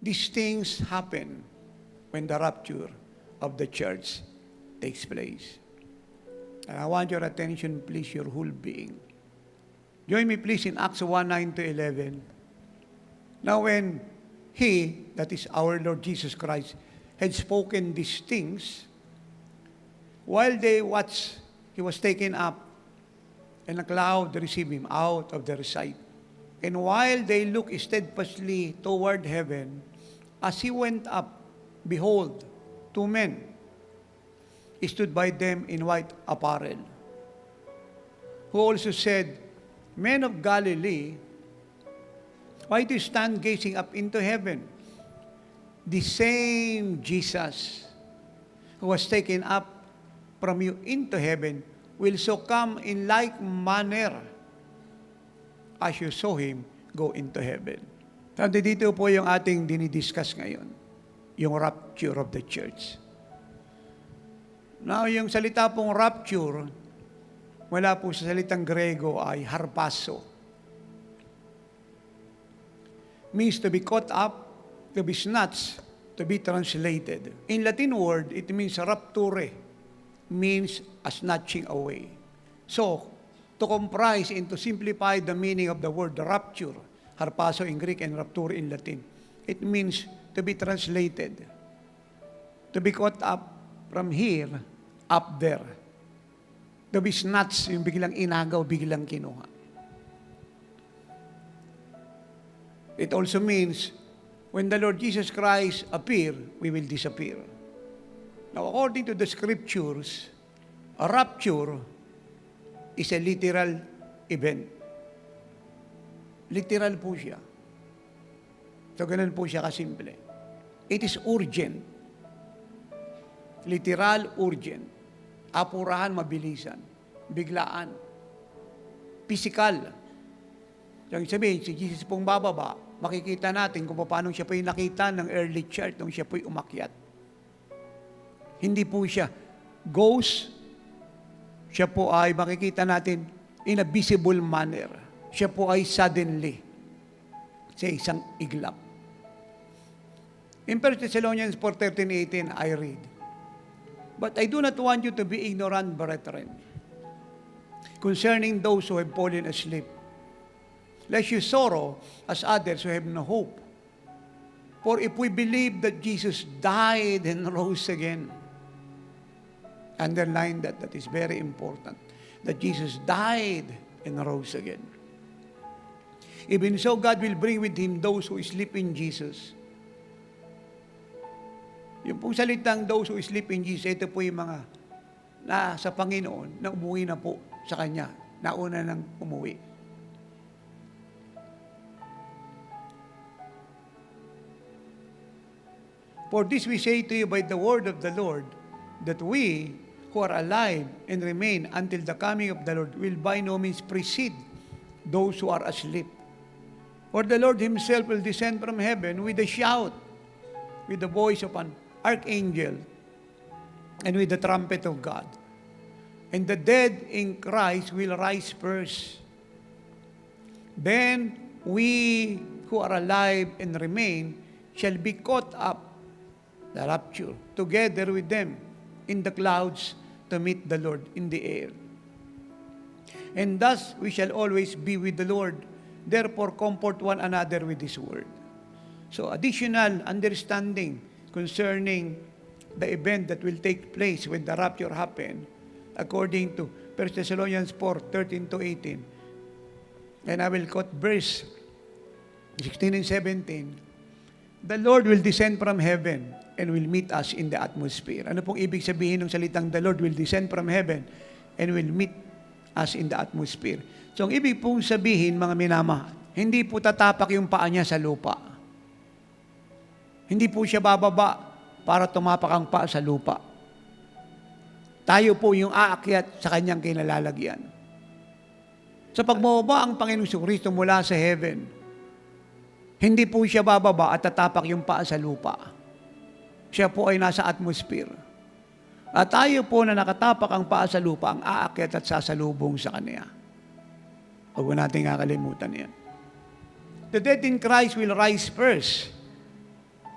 these things happen when the rapture of the church takes place. And I want your attention, please, your whole being. Join me, please, in Acts 1:9-11. Now when He, that is our Lord Jesus Christ, had spoken these things, while they watched, He was taken up, and a cloud received Him out of their sight. And while they looked steadfastly toward heaven, as He went up, behold, two men stood by them in white apparel, who also said, Men of Galilee, why do you stand gazing up into heaven? The same Jesus who was taken up from you into heaven will so come in like manner as you saw Him go into heaven. Dito po yung ating dinidiscuss ngayon, yung rapture of the church. Now, yung salita pong rapture, wala po sa salitang Grego ay harpazo. Means to be caught up, to be snatched, to be translated. In Latin word, it means rapture, means a snatching away. So, to comprise and to simplify the meaning of the word rapture, harpazo in Greek and rapture in Latin, it means to be translated, to be caught up from here, up there. To be snatched, yung biglang inagaw, biglang kinuha. It also means, when the Lord Jesus Christ appear, we will disappear. Now, according to the scriptures, a rapture is a literal event. Literal po siya. So, ganun po siya kasimple. It is urgent. Literal, urgent. Apurahan, mabilisan. Biglaan. Physical. Yung sabihin, si Jesus pong bababa, makikita natin kung paano siya po yung nakita ng early church nung siya po yung umakyat. Hindi po siya ghost. Siya po ay makikita natin in a visible manner. Siya po ay suddenly sa isang iglap. In 1 Thessalonians 4:13-18, I read, But I do not want you to be ignorant, brethren, concerning those who have fallen asleep, lest you sorrow as others who have no hope. For if we believe that Jesus died and rose again, underline that is very important, that Jesus died and rose again. Even so, God will bring with Him those who sleep in Jesus. Yung pong salitang those who sleep in Jesus, ito po yung mga na sa Panginoon na umuwi na po sa Kanya, nauna nang umuwi. For this we say to you by the word of the Lord, that we who are alive and remain until the coming of the Lord will by no means precede those who are asleep. For the Lord Himself will descend from heaven with a shout, with the voice of an archangel, and with the trumpet of God. And the dead in Christ will rise first. Then we who are alive and remain shall be caught up, the rapture, together with them in the clouds to meet the Lord in the air. And thus we shall always be with the Lord. Therefore comfort one another with this word. So additional understanding concerning the event that will take place when the rapture happen, according to 1 Thessalonians 4:13-18. And I will quote verse 16 and 17. The Lord will descend from heaven and will meet us in the atmosphere. Ano pong ibig sabihin ng salitang the Lord will descend from heaven and will meet us in the atmosphere? So ang ibig pong sabihin, mga minamahal, hindi po tatapak yung paa niya sa lupa. Hindi po siya bababa para tumapak ang paa sa lupa. Tayo po yung aakyat sa Kanyang kinalalagyan. Sa pagbababa ang Panginoong Kristo mula sa heaven, hindi po siya bababa at tatapak yung paa sa lupa. Siya po ay nasa atmosphere. At tayo po na nakatapak ang paa sa lupa, ang aakyat at sasalubong sa Kanya. Huwag mo natin kakalimutan yan. The dead in Christ will rise first.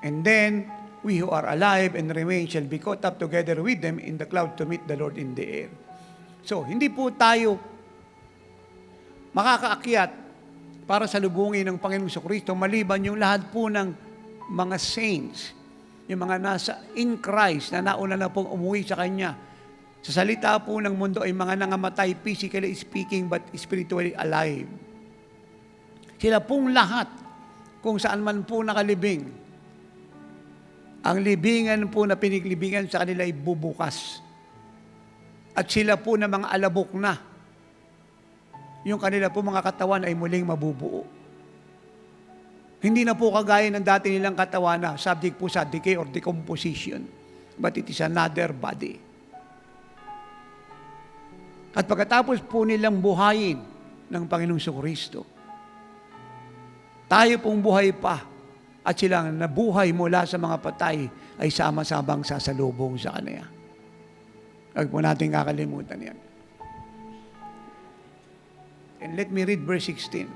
And then, we who are alive and remain shall be caught up together with them in the cloud to meet the Lord in the air. So, hindi po tayo makakaakyat para salubungin ng Panginoong Jesucristo maliban yung lahat po ng mga saints, yung mga nasa in Christ na nauna na pong umuwi sa Kanya. Sa salita po ng mundo ay mga nangamatay physically speaking but spiritually alive. Sila pong lahat, kung saan man po nakalibing, ang libingan po na piniglibingan sa kanila ay bubukas. At sila po na mga alabok na, yung kanila po mga katawan ay muling mabubuo. Hindi na po kagaya ng dati nilang katawan na subject po sa decay or decomposition, but it is another body. At pagkatapos po nilang buhayin ng Panginoong Jesucristo, tayo pong buhay pa at silang nabuhay mula sa mga patay ay sama-sabang sasalubong sa Kanya. Huwag po natin kakalimutan yan. And let me read verse 16.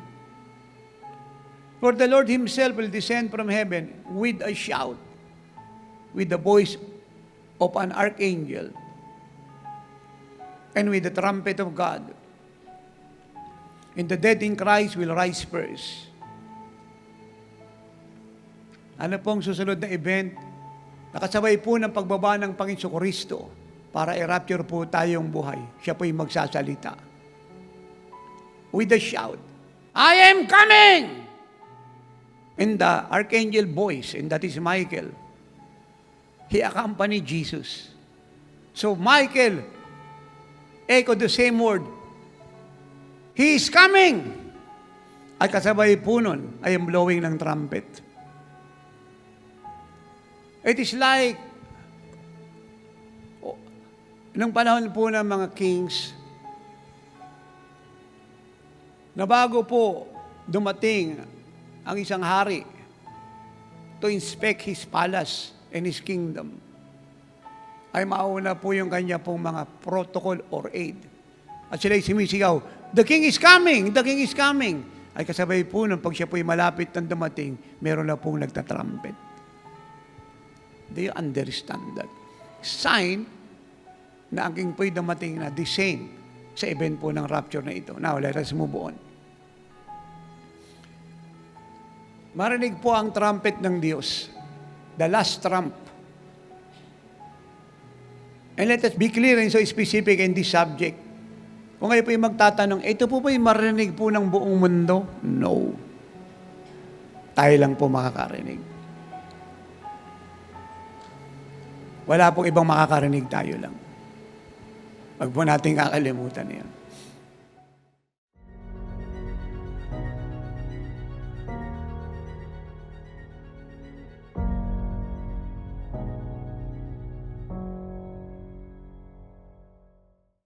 For the Lord Himself will descend from heaven with a shout, with the voice of an archangel, and with the trumpet of God. And the dead in Christ will rise first. Ano pong susunod na event? Nakasabay po ng pagbaba ng Panginoong Jesucristo para i-rapture po tayong buhay. Siya po yung magsasalita. With a shout, I am coming! And the archangel voice, and that is Michael, he accompanied Jesus. So Michael echoed the same word, He is coming! At kasabay po nun, I am blowing ng trumpet. It is like, nung panahon po ng mga kings, na bago po dumating ang isang hari to inspect his palace and his kingdom, ay mauna po yung kanya pong mga protocol or aid. At sila'y sumisigaw, the king is coming! The king is coming! Ay kasabay po nung pag siya po'y malapit ng dumating, meron na pong nagtatrumpet. Do you understand that? Sign na ang king po'y dumating na the same sa event po ng rapture na ito. Now, let us move on. Marinig po ang trumpet ng Diyos. The last trump. And let us be clear and so specific in this subject. Kung kayo po yung magtatanong, ito po ba yung marinig po ng buong mundo? No. Tayo lang po makakarinig. Wala pong ibang makakarinig, tayo lang. Wag po natin kakalimutan yan.